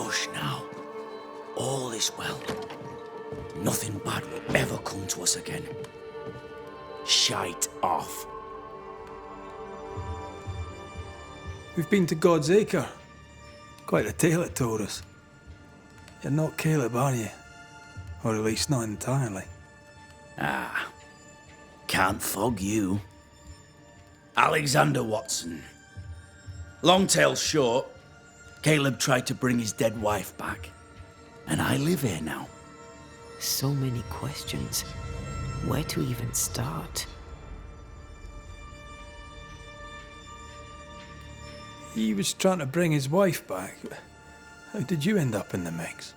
Hush now. All is well. Nothing bad will ever come to us again. Shite off. We've been to God's Acre. Quite a tale it told us. You're not Caleb, are you? Or at least not entirely. Ah. Can't fog you. Alexander Watson. Long tale short, Caleb tried to bring his dead wife back. And I live here now. So many questions. Where to even start? He was trying to bring his wife back. How did you end up in the mix?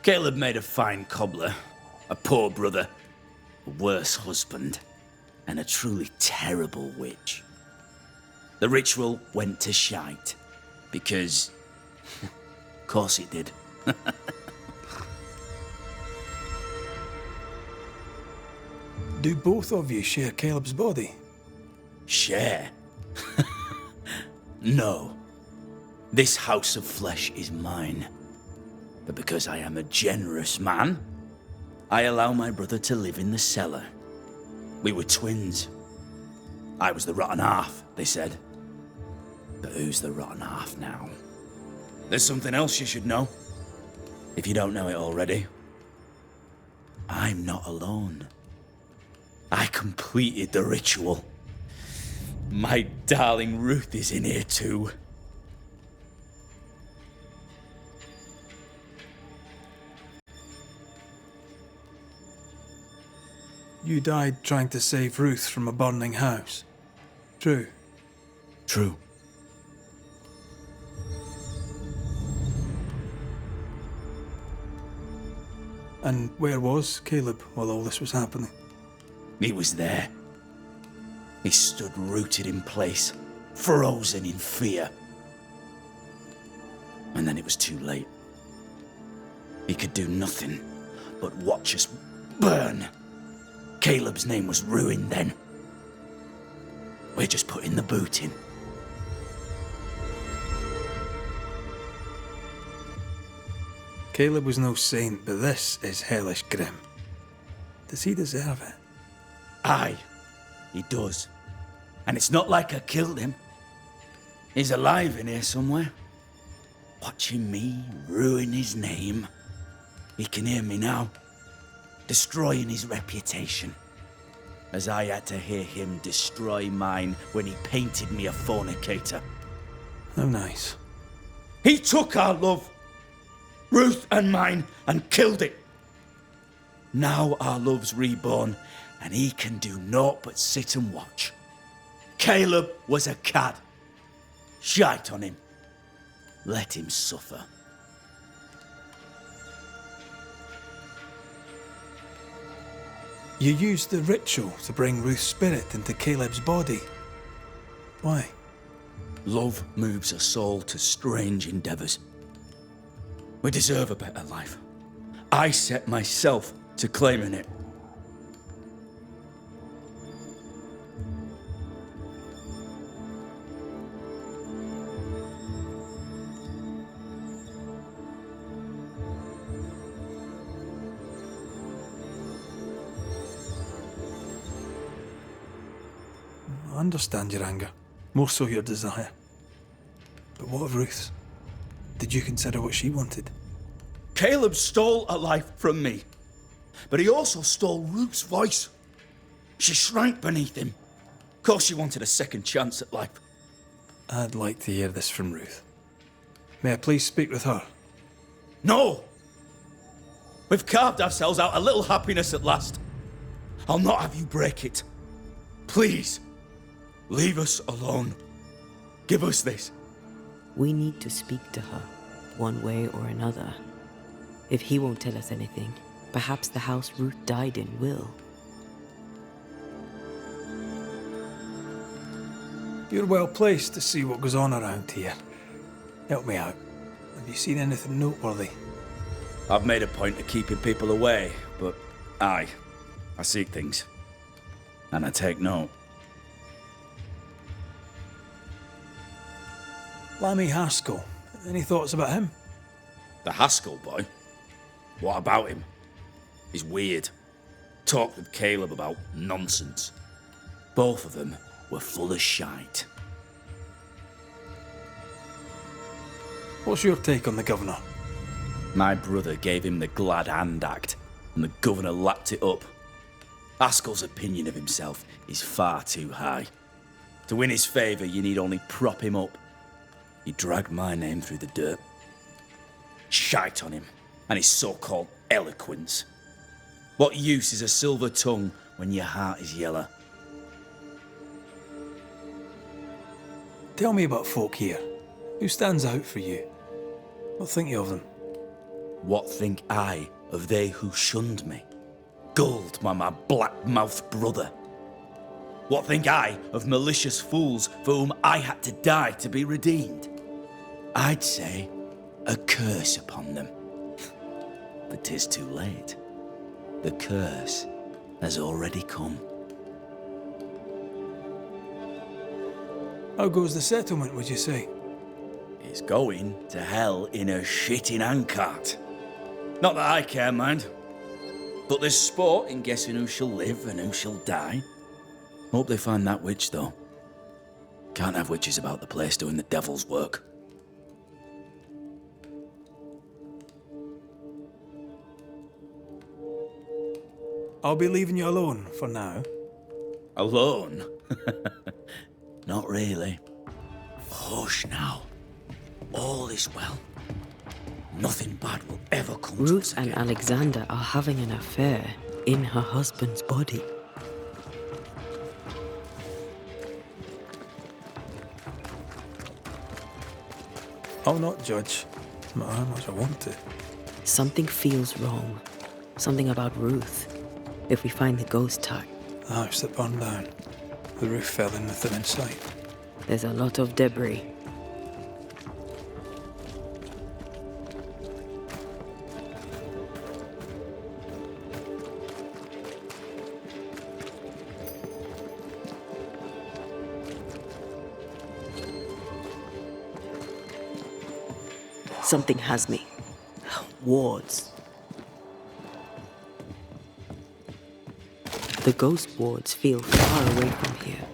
Caleb made a fine cobbler, a poor brother, a worse husband, and a truly terrible witch. The ritual went to shite, because... of course it did. Do both of you share Caleb's body? Share? No. This house of flesh is mine. But because I am a generous man, I allow my brother to live in the cellar. We were twins. I was the rotten half, they said. But who's the rotten half now? There's something else you should know. If you don't know it already. I'm not alone. I completed the ritual. My darling Ruth is in here too. You died trying to save Ruth from a burning house. True. True. And where was Caleb while all this was happening? He was there. He stood rooted in place, frozen in fear. And then it was too late. He could do nothing but watch us burn. Caleb's name was ruined then. We're just putting the boot in. Caleb was no saint, but this is hellish grim. Does he deserve it? Aye, he does. And it's not like I killed him. He's alive in here somewhere. Watching me ruin his name. He can hear me now. Destroying his reputation. As I had to hear him destroy mine when he painted me a fornicator. How nice. He took our love, Ruth and mine, and killed it. Now our love's reborn, and he can do naught but sit and watch. Caleb was a cad. Shite on him. Let him suffer. You used the ritual to bring Ruth's spirit into Caleb's body. Why? Love moves a soul to strange endeavors. We deserve a better life. I set myself to claiming it. I understand your anger, more so your desire. But what of Ruth's? Did you consider what she wanted? Caleb stole a life from me, but he also stole Ruth's voice. She shrank beneath him. Of course she wanted a second chance at life. I'd like to hear this from Ruth. May I please speak with her? No! We've carved ourselves out a little happiness at last. I'll not have you break it. Please, leave us alone. Give us this. We need to speak to her, one way or another. If he won't tell us anything, perhaps the house Ruth died in will. You're well placed to see what goes on around here. Help me out. Have you seen anything noteworthy? I've made a point of keeping people away, but I seek things. And I take note. Lammy Haskell. Any thoughts about him? The Haskell boy? What about him? He's weird. Talked with Caleb about nonsense. Both of them were full of shite. What's your take on the governor? My brother gave him the glad hand act, and the governor lapped it up. Haskell's opinion of himself is far too high. To win his favour, you need only prop him up. He dragged my name through the dirt. Shite on him, and his so-called eloquence. What use is a silver tongue when your heart is yellow? Tell me about folk here. Who stands out for you? What think you of them? What think I of they who shunned me, gulled by my black-mouthed brother? What think I of malicious fools for whom I had to die to be redeemed? I'd say a curse upon them. But 'tis too late. The curse has already come. How goes the settlement, would you say? It's going to hell in a shitting handcart. Not that I care, mind. But there's sport in guessing who shall live and who shall die. Hope they find that witch, though. Can't have witches about the place doing the devil's work. I'll be leaving you alone for now. Alone? Not really. Hush now. All is well. Nothing bad will ever come to us Ruth and again. Alexander are having an affair in her husband's body. I'll not judge, no matter how much I want to. Something feels wrong. Something about Ruth. If we find the ghost town, The house that burned down. The roof fell in with them in sight. there's a lot of debris. Something has me. Wards. The ghost wards feel far away from here.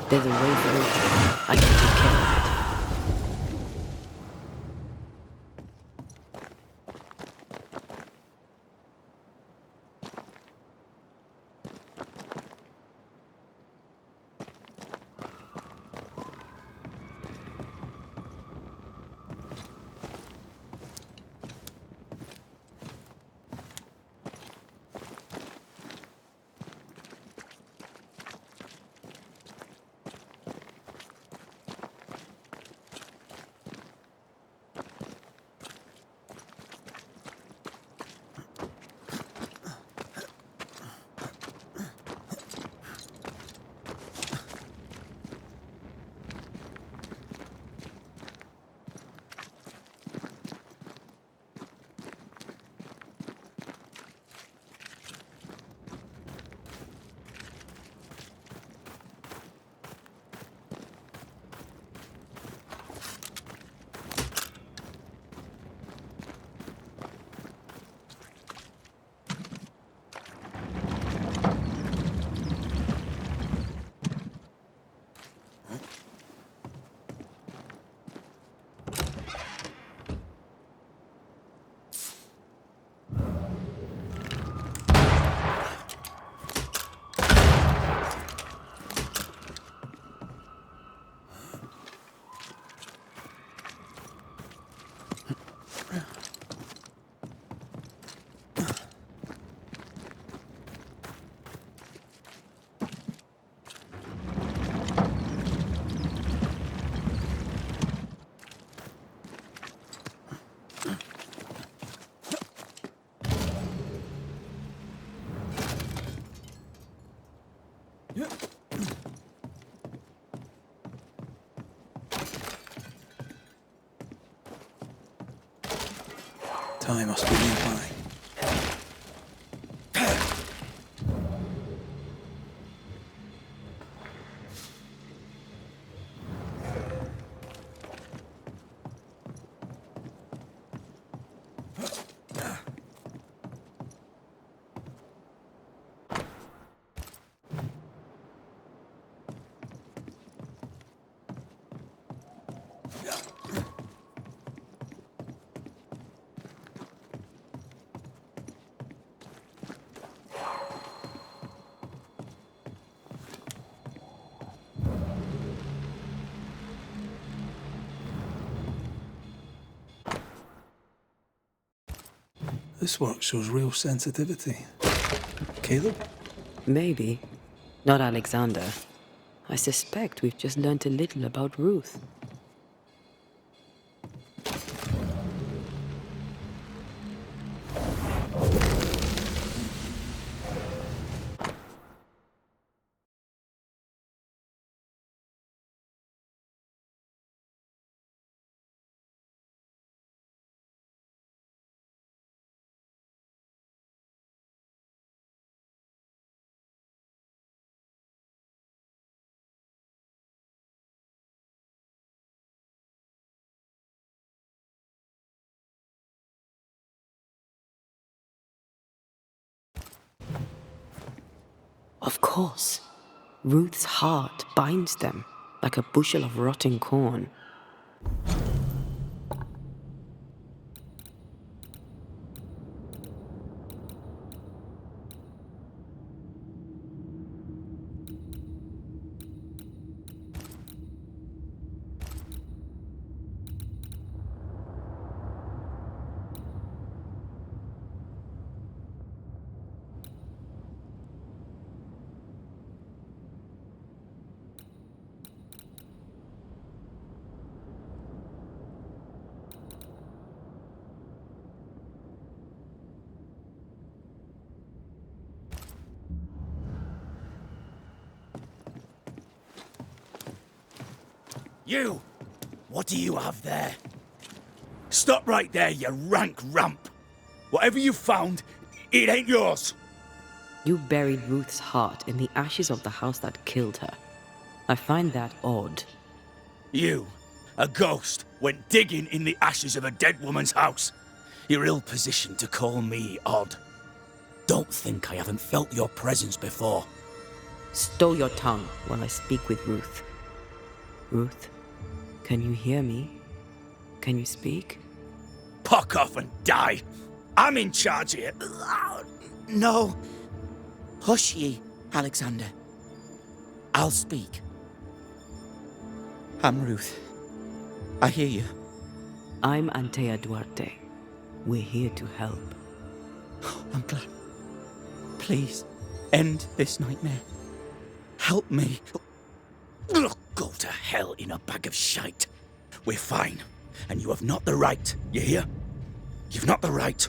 There's a way through. I can take care of it. Time must be nearby. This work shows real sensitivity. Caleb? Maybe. Not Alexander. I suspect we've just learned a little about Ruth. Of course. Ruth's heart binds them like a bushel of rotting corn. You! What do you have there? Stop right there, you rank rump! Whatever you found, it ain't yours! You buried Ruth's heart in the ashes of the house that killed her. I find that odd. You, a ghost, went digging in the ashes of a dead woman's house. You're ill-positioned to call me odd. Don't think I haven't felt your presence before. Stow your tongue while I speak with Ruth. Ruth, can you hear me? Can you speak? Puck off and die! I'm in charge here. No. Hush ye, Alexander. I'll speak. I'm Ruth. I hear you. I'm Antea Duarte. We're here to help. I'm glad. Please, end this nightmare. Help me. Look, go to hell in a bag of shite. We're fine, and you have not the right, you hear? You've not the right.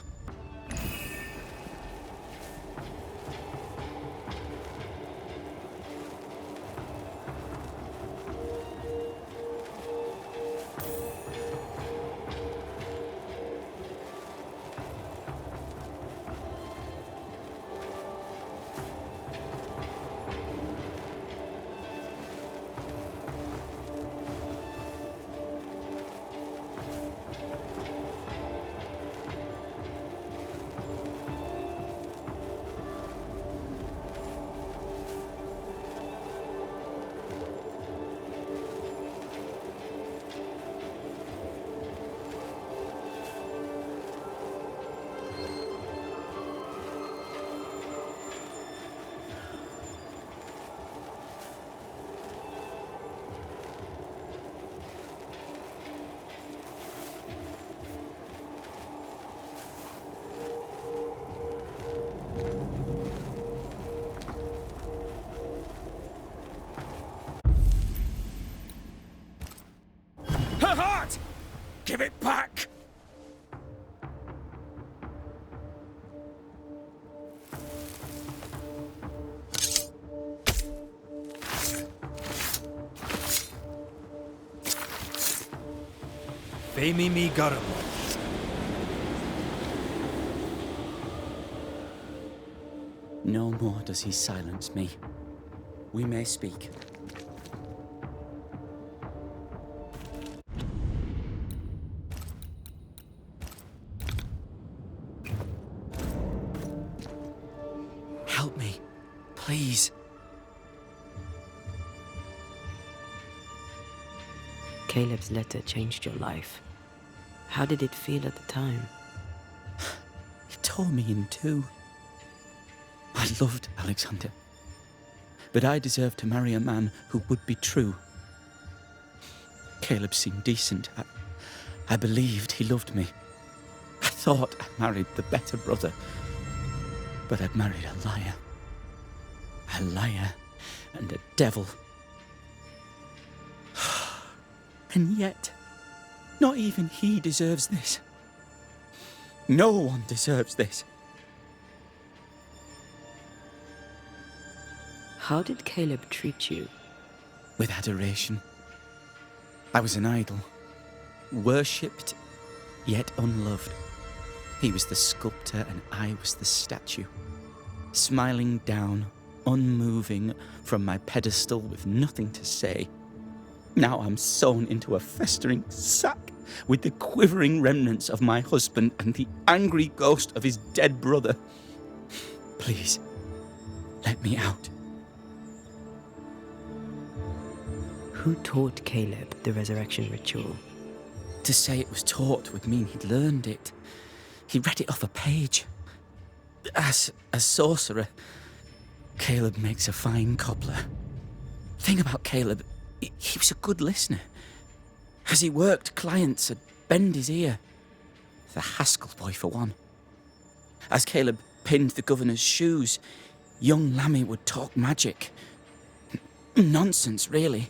Her heart! Give it back! Femi mi garamo. No more does he silence me. We may speak. Help me, please. Caleb's letter changed your life. How did it feel at the time? It tore me in two. I loved Alexander, but I deserved to marry a man who would be true. Caleb seemed decent. I believed he loved me. I thought I married the better brother, but I'd married a liar. A liar and a devil. And yet, not even he deserves this. No one deserves this. How did Caleb treat you? With adoration. I was an idol, worshipped, yet unloved. He was the sculptor and I was the statue, smiling down, unmoving from my pedestal with nothing to say. Now I'm sewn into a festering sack with the quivering remnants of my husband and the angry ghost of his dead brother. Please, let me out. Who taught Caleb the resurrection ritual? To say it was taught would mean he'd learned it. He read it off a page. As a sorcerer, Caleb makes a fine cobbler. The thing about Caleb, he was a good listener. As he worked, clients would bend his ear. The Haskell boy, for one. As Caleb pinned the governor's shoes, young Lammy would talk magic. Nonsense, really.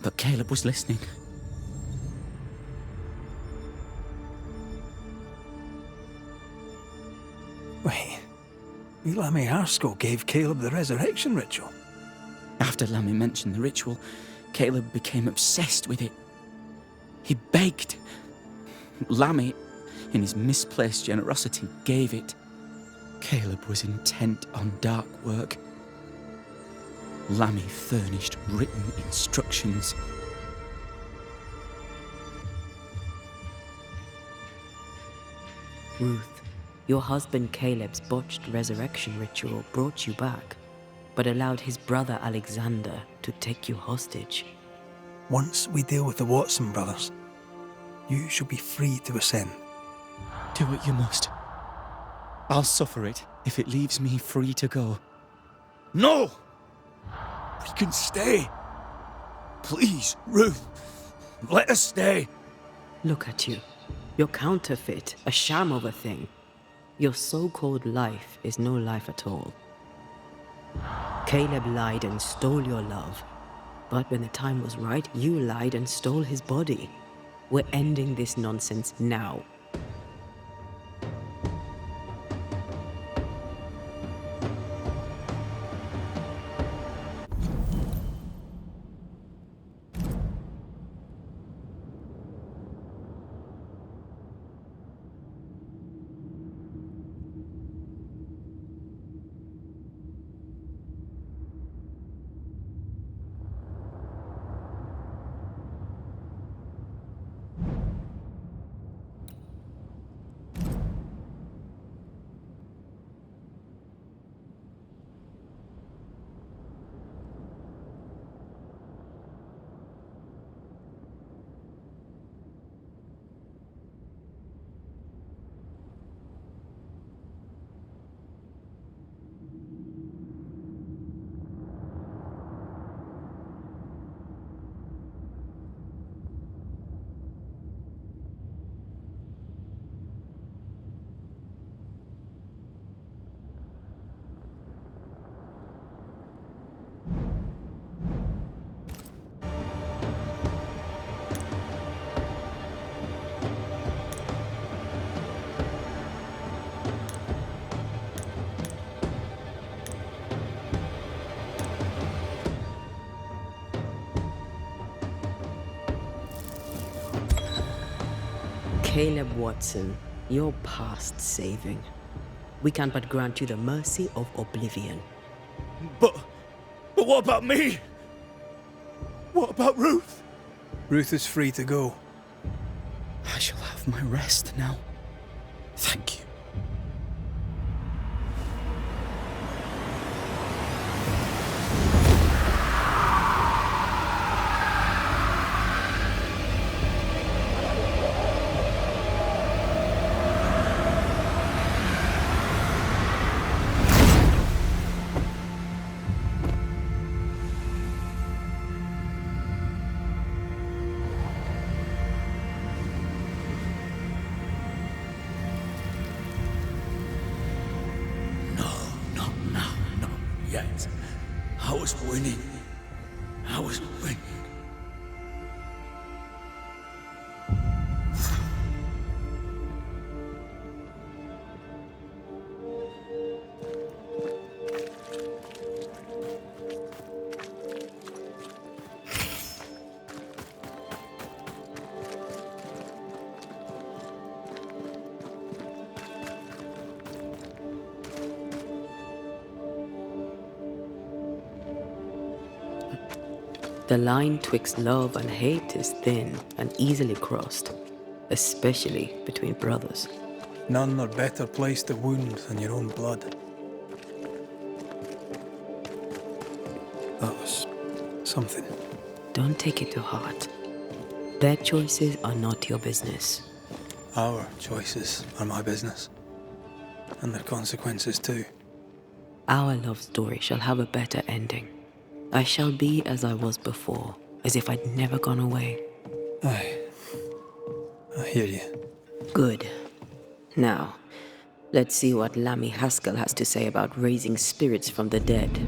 But Caleb was listening. Wait, Lammy Haskell gave Caleb the resurrection ritual? After Lammy mentioned the ritual, Caleb became obsessed with it. He begged. Lammy, in his misplaced generosity, gave it. Caleb was intent on dark work. Lammy furnished written instructions. Ruth, your husband Caleb's botched resurrection ritual brought you back, but allowed his brother Alexander to take you hostage. Once we deal with the Watson brothers, you shall be free to ascend. Do what you must. I'll suffer it if it leaves me free to go. No! We can stay. Please, Ruth, let us stay. Look at you. You're counterfeit, a sham of a thing. Your so-called life is no life at all. Caleb lied and stole your love. But when the time was right, you lied and stole his body. We're ending this nonsense now. Caleb Watson, you're past saving. We can but grant you the mercy of oblivion. But what about me? What about Ruth? Ruth is free to go. I shall have my rest now. Thank you. yet. I was winning. I was winning. The line twixt love and hate is thin and easily crossed, especially between brothers. None are better placed to wound than your own blood. That was something. Don't take it to heart. Their choices are not your business. Our choices are my business. And their consequences too. Our love story shall have a better ending. I shall be as I was before, as if I'd never gone away. Aye. I hear you. Good. Now, let's see what Lammy Haskell has to say about raising spirits from the dead.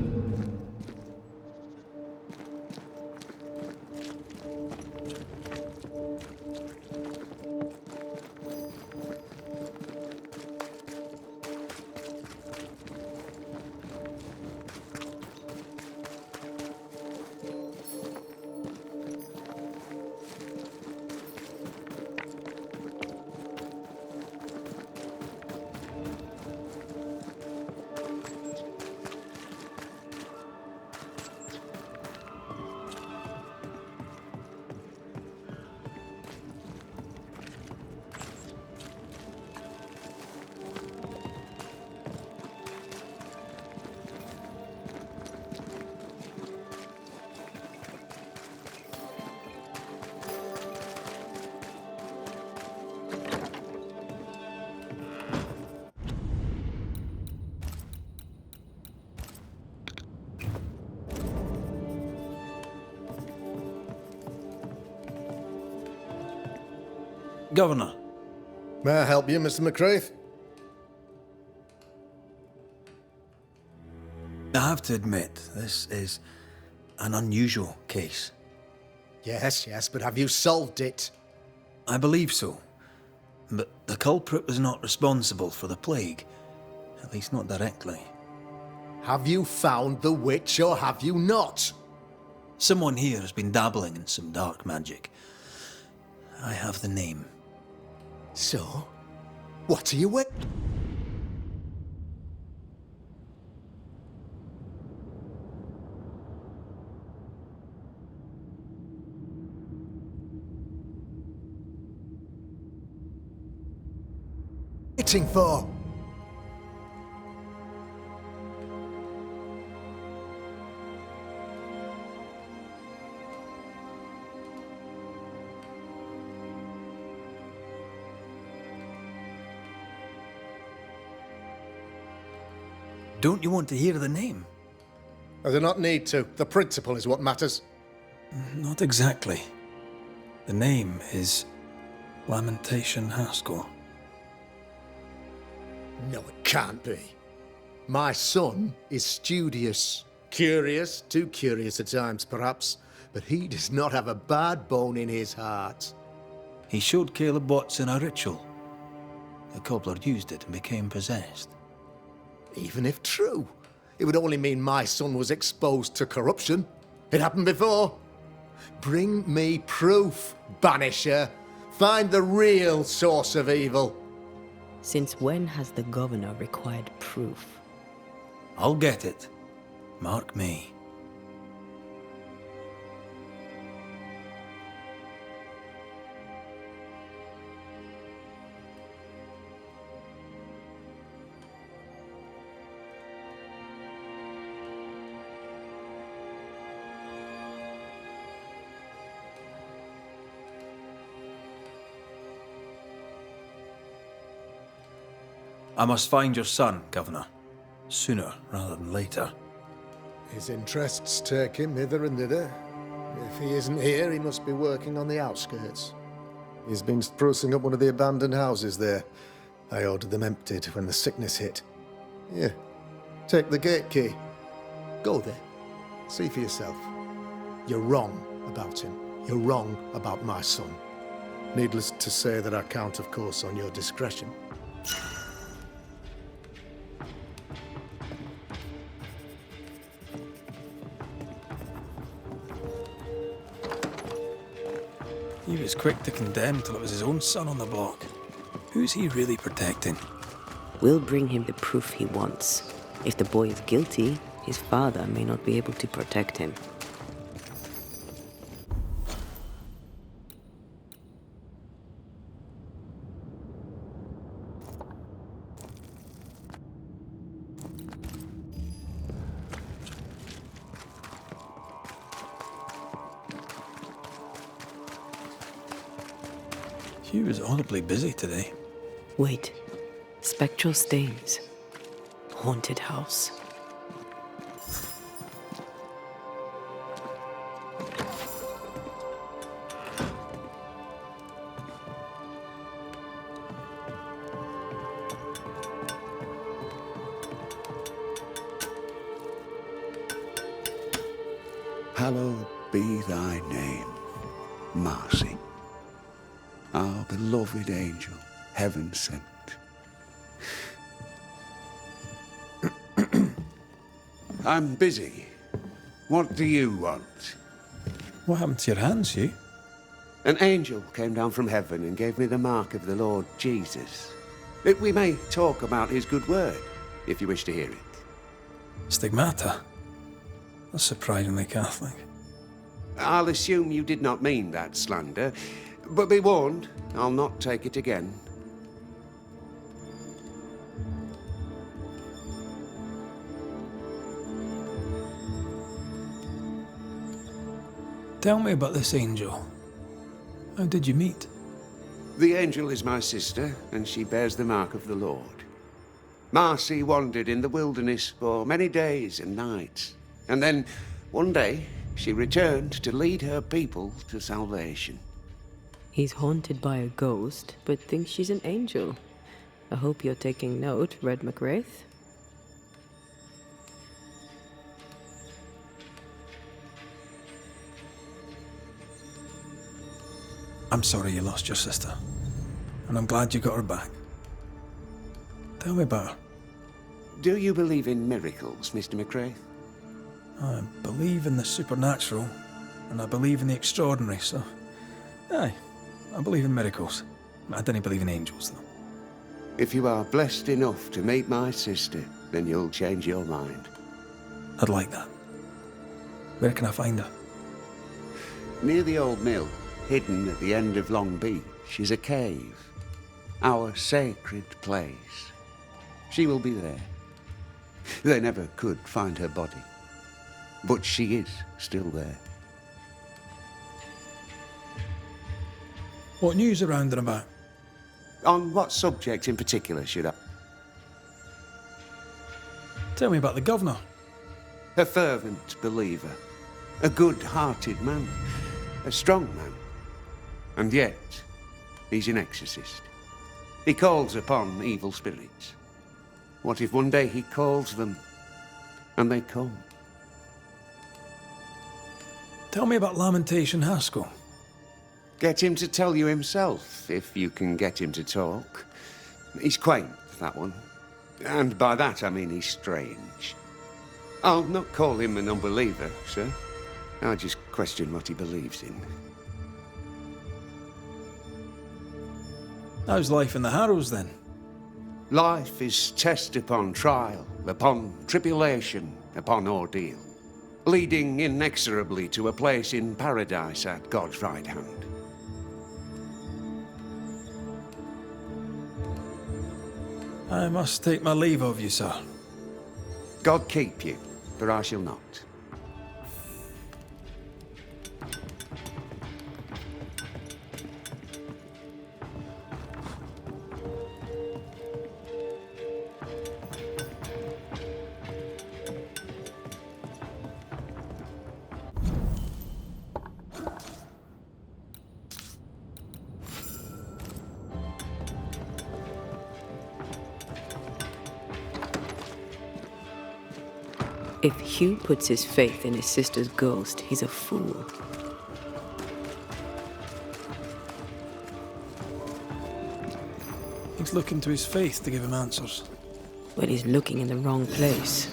Governor. May I help you, Mr. McCraith? I have to admit, this is an unusual case. Yes, but have you solved it? I believe so. But the culprit was not responsible for the plague. At least not directly. Have you found the witch or have you not? Someone here has been dabbling in some dark magic. I have the name. So? What are you wait? Waiting for? Don't you want to hear the name? I do not need to. The principle is what matters. Not exactly. The name is Lamentation Haskell. No, it can't be. My son is studious. Curious, too curious at times, perhaps. But he does not have a bad bone in his heart. He showed Caleb Watson a ritual. The cobbler used it and became possessed. Even if true, it would only mean my son was exposed to corruption. It happened before. Bring me proof, Banisher. Find the real source of evil. Since when has the governor required proof? I'll get it. Mark me. I must find your son, Governor. Sooner rather than later. His interests take him hither and thither. If he isn't here, he must be working on the outskirts. He's been sprucing up one of the abandoned houses there. I ordered them emptied when the sickness hit. Here, take the gate key. Go there. See for yourself. You're wrong about him. You're wrong about my son. Needless to say that I count, of course, on your discretion. He was quick to condemn till it was his own son on the block. Who's he really protecting? We'll bring him the proof he wants. If the boy is guilty, his father may not be able to protect him. Hugh was audibly busy today. Wait. Spectral stains. Haunted house. Hallowed be thy name, Marcy, our beloved angel, heaven sent. I'm busy. What do you want? What happened to your hands, Hugh? An angel came down from heaven and gave me the mark of the Lord Jesus. We may talk about his good word, if you wish to hear it. Stigmata? That's surprisingly Catholic. I'll assume you did not mean that slander, but be warned, I'll not take it again. Tell me about this angel. How did you meet? The angel is my sister, and she bears the mark of the Lord. Marcy wandered in the wilderness for many days and nights, and then, one day, she returned to lead her people to salvation. He's haunted by a ghost, but thinks she's an angel. I hope you're taking note, Red McWraith. I'm sorry you lost your sister, and I'm glad you got her back. Tell me about her. Do you believe in miracles, Mr. McRae? I believe in the supernatural, and I believe in the extraordinary, so... Aye, I believe in miracles. I don't believe in angels, though. If you are blessed enough to meet my sister, then you'll change your mind. I'd like that. Where can I find her? Near the old mill, hidden at the end of Long Beach, is a cave. Our sacred place. She will be there. They never could find her body. But she is still there. What news around and about? On what subject in particular should I? Tell me about the governor. A fervent believer. A good-hearted man. A strong man. And yet, he's an exorcist. He calls upon evil spirits. What if one day he calls them, and they come? Tell me about Lamentation Haskell. Get him to tell you himself, if you can get him to talk. He's quaint, that one. And by that I mean he's strange. I'll not call him an unbeliever, sir. I'll just question what he believes in. How's life in the Harrows, then? Life is test upon trial, upon tribulation, upon ordeal, leading inexorably to a place in paradise at God's right hand. I must take my leave of you, sir. God keep you, for I shall not. If Hugh puts his faith in his sister's ghost, he's a fool. He's looking to his faith to give him answers. But he's looking in the wrong place.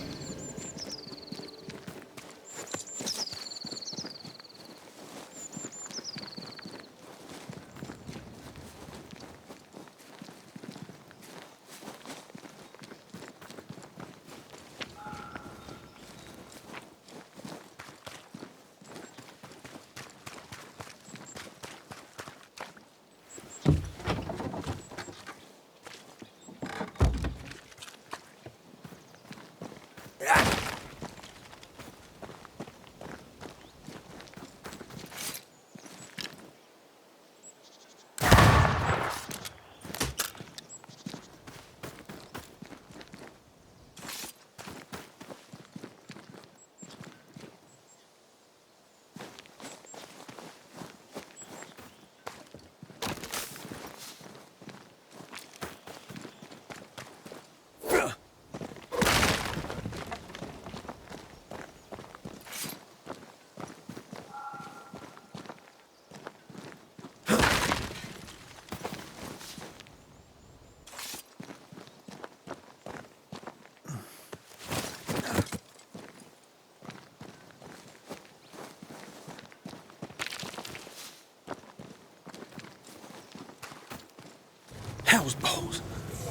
Hell's balls.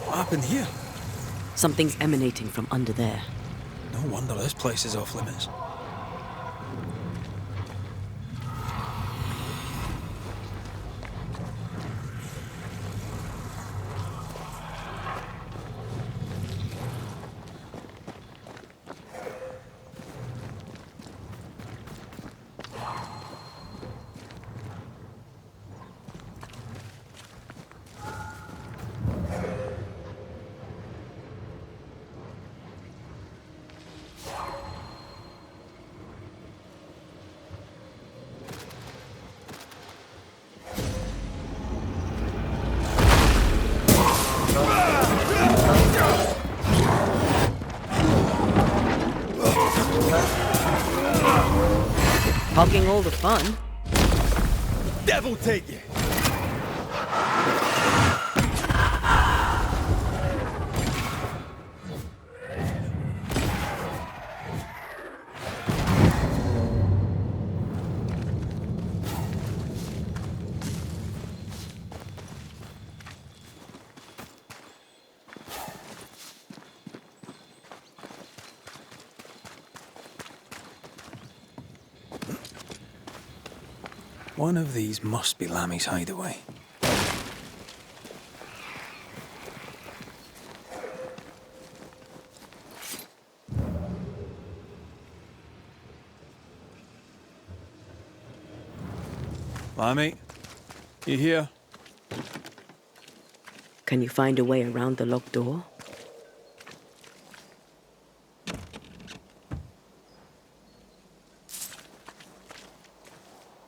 What happened here? Something's emanating from under there. No wonder this place is off limits. Hogging all the fun. Devil take you! One of these must be Lammy's hideaway. Lammy, you here? Can you find a way around the locked door?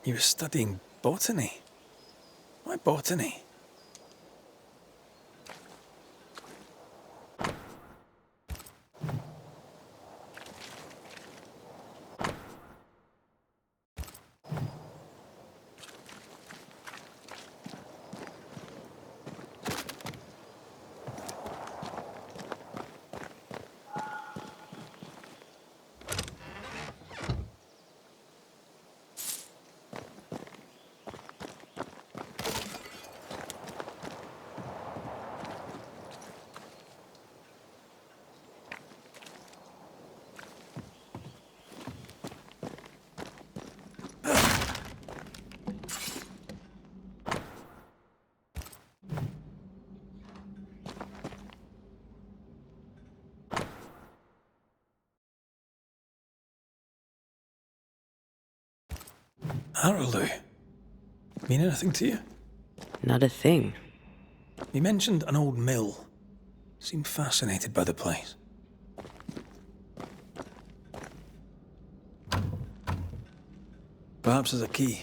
You were studying botany. Why botany? Arrowloo. Mean anything to you? Not a thing. He mentioned an old mill. Seemed fascinated by the place. Perhaps there's a key.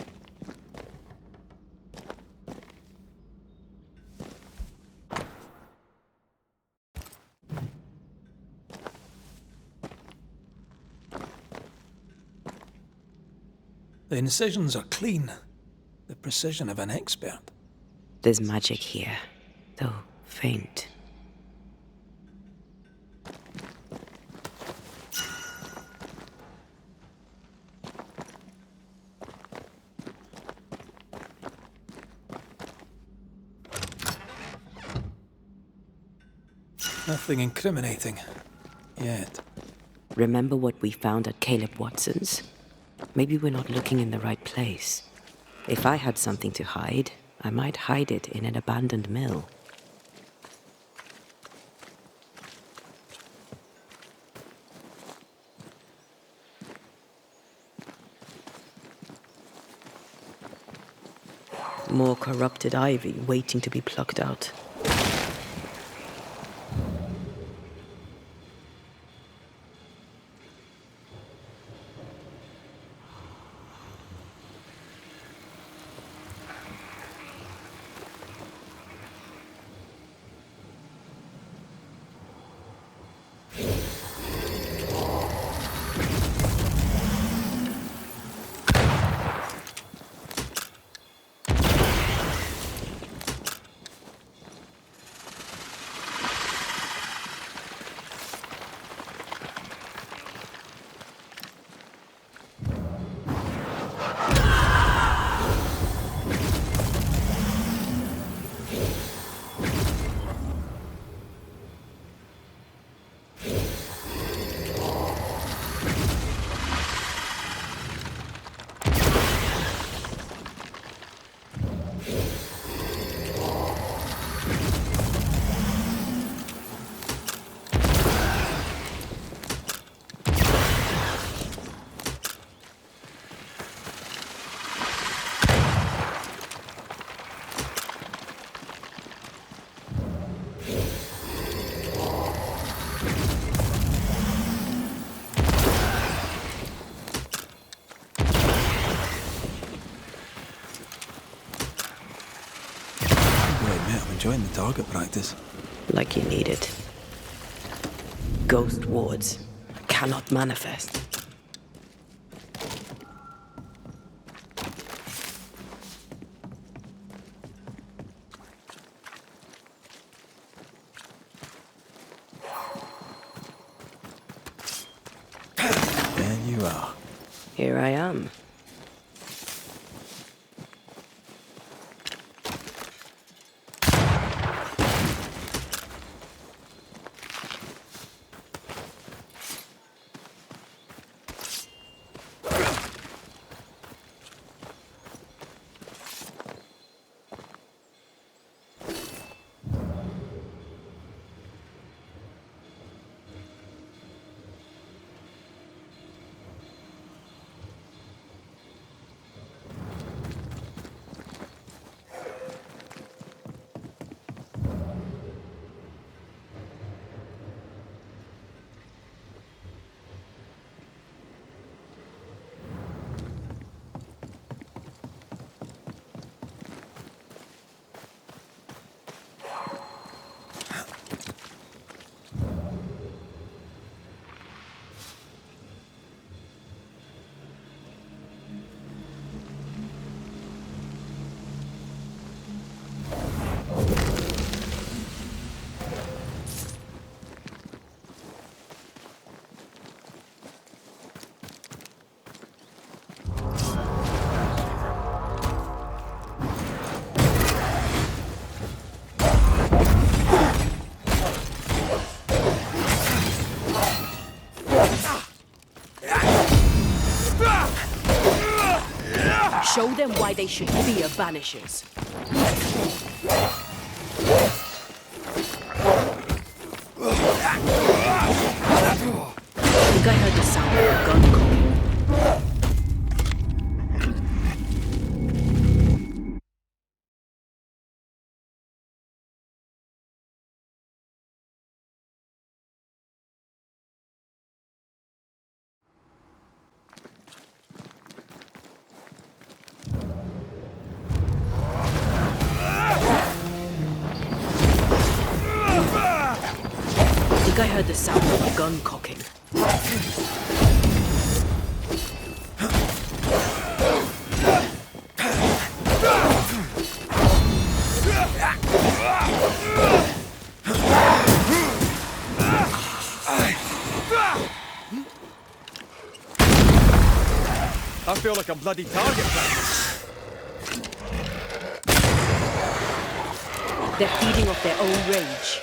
The incisions are clean. The precision of an expert. There's magic here, though faint. Nothing incriminating. Yet. Remember what we found at Caleb Watson's? Maybe we're not looking in the right place. If I had something to hide, I might hide it in an abandoned mill. More corrupted ivy waiting to be plucked out. Enjoying the target practice. Like you need it. Ghost wards cannot manifest. There you are. Here I am. Show them why they should fear Banishers. I think I heard the sound of a gun cocking. I think I heard the sound of a gun cocking. I feel like a bloody target practice. They're feeding off their own rage.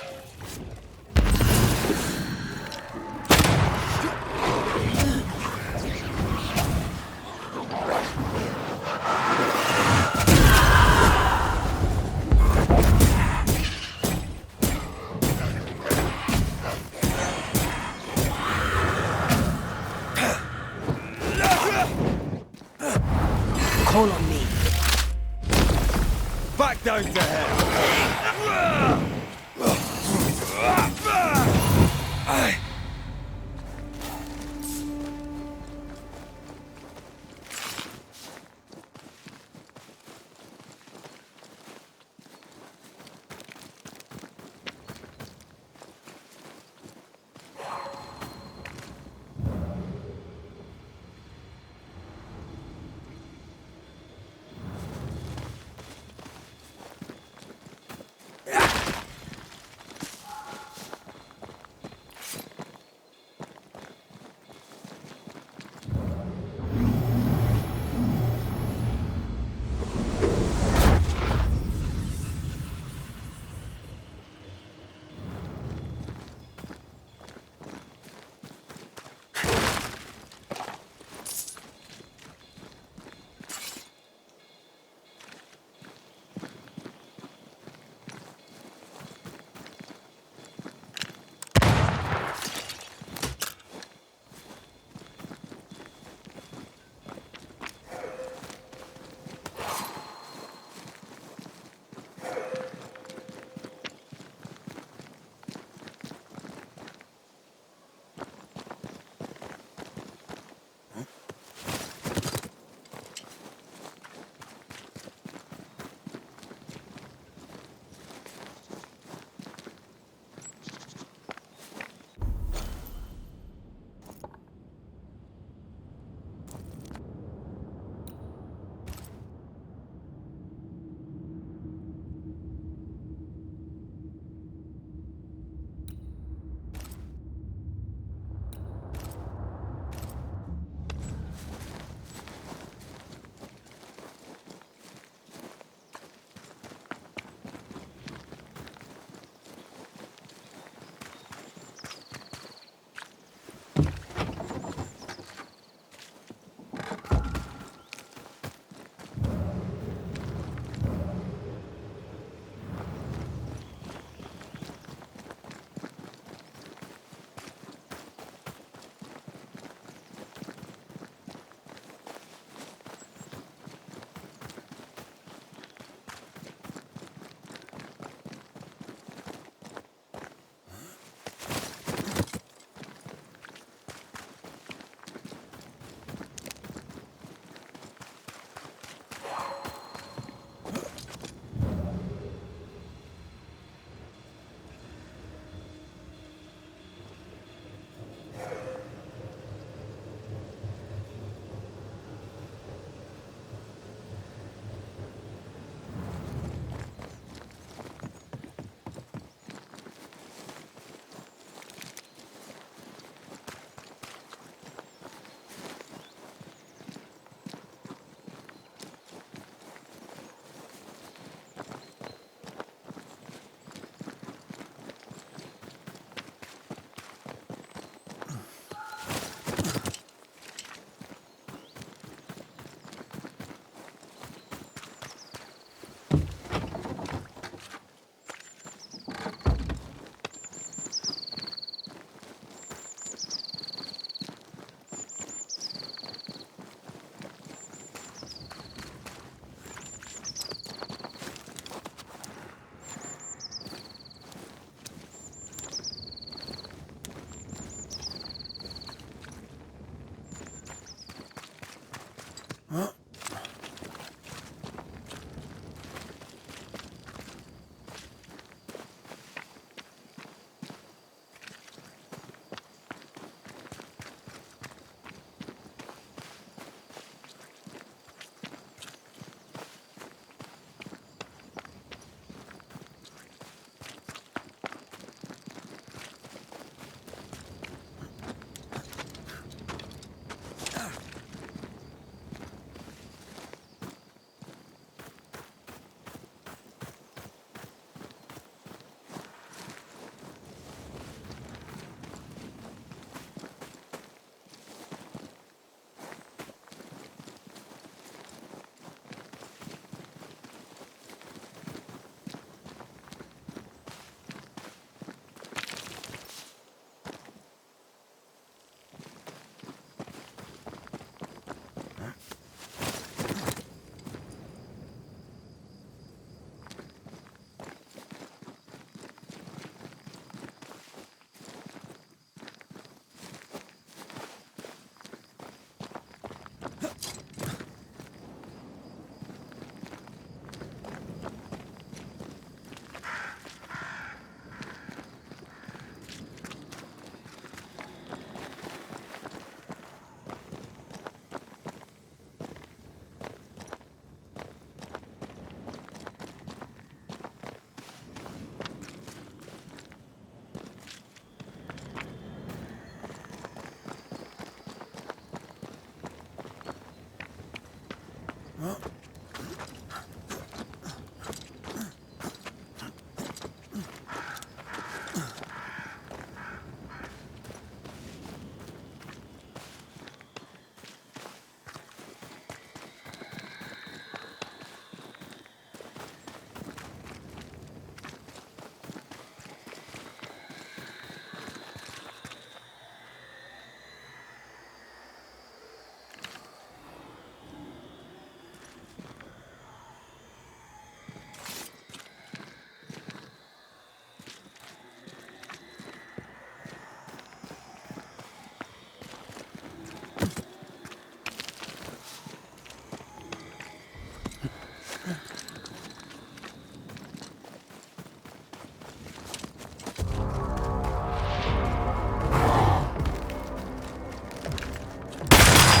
Call on me. Back down to hell. Aye.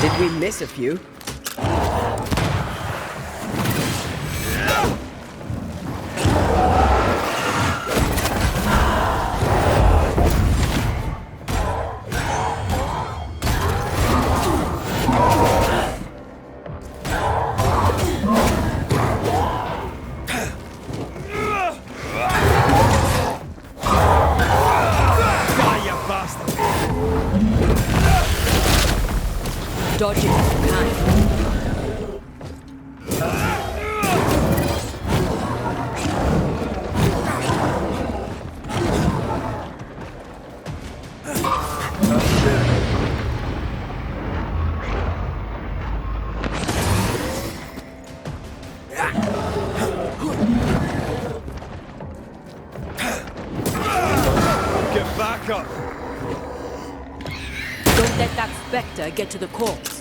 Did we miss a few? Dodge it if you can. Get back up! Don't let that spectre get to the corpse.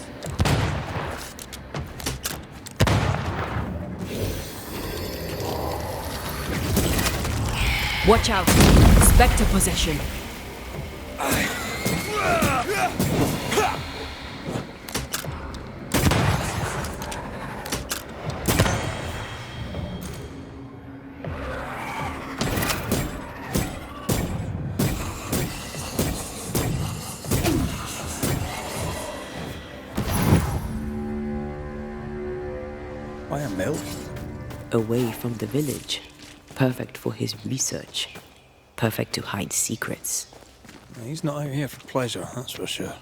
Watch out! Spectre possession. Why a mill? Away from the village. Perfect for his research. Perfect to hide secrets. He's not out here for pleasure, that's for sure.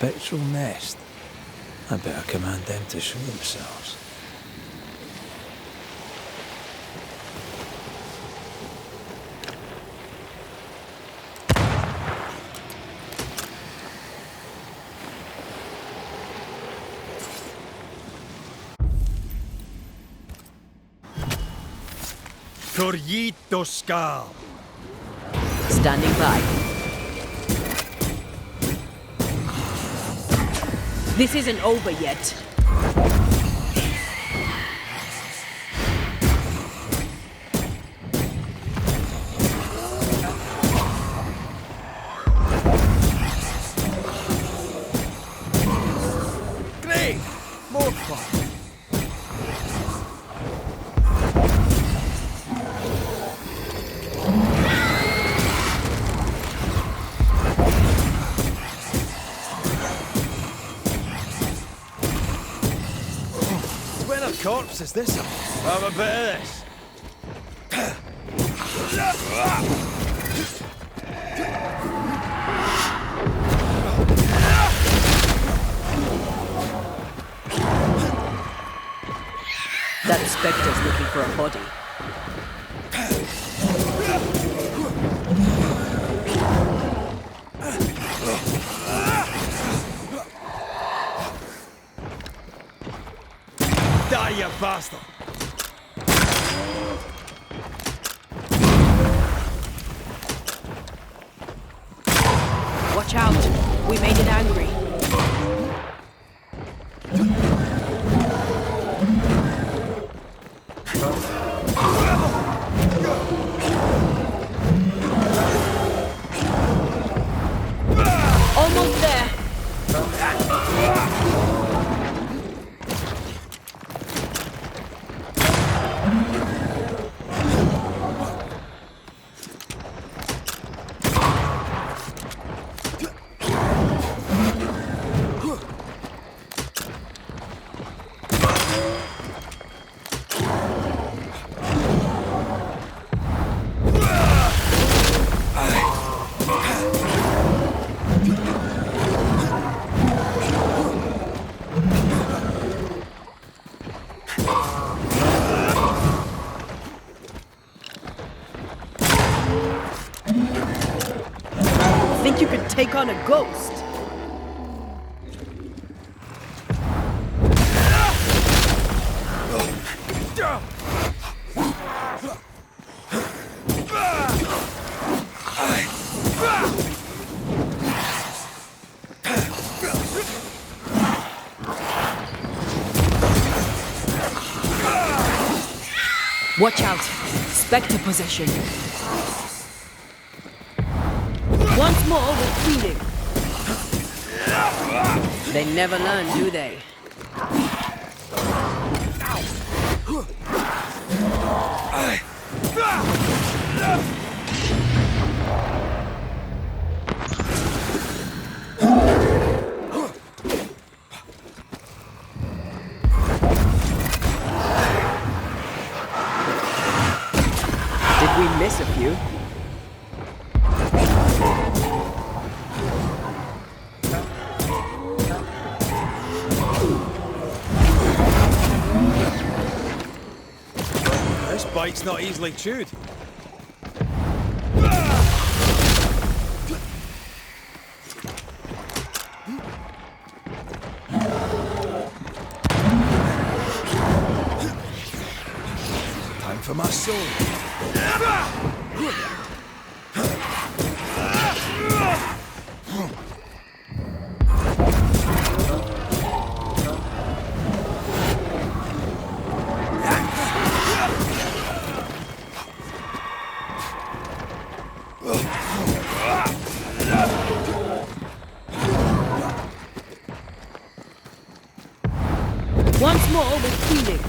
spectral nest. I better command them to show themselves. Corrito Skal. Standing by. This isn't over yet. Great! More fun. Corpse is this? Have a bit of this. That Spectre's looking for a body. Die, you bastard! Watch out! We made it angry. Almost there! Think you could take on a ghost? Watch out! Spectre possession. Once more with feeding. They never learn, do they? Did we miss a few? This bite's not easily chewed. Time for my sword. Once more with feeding.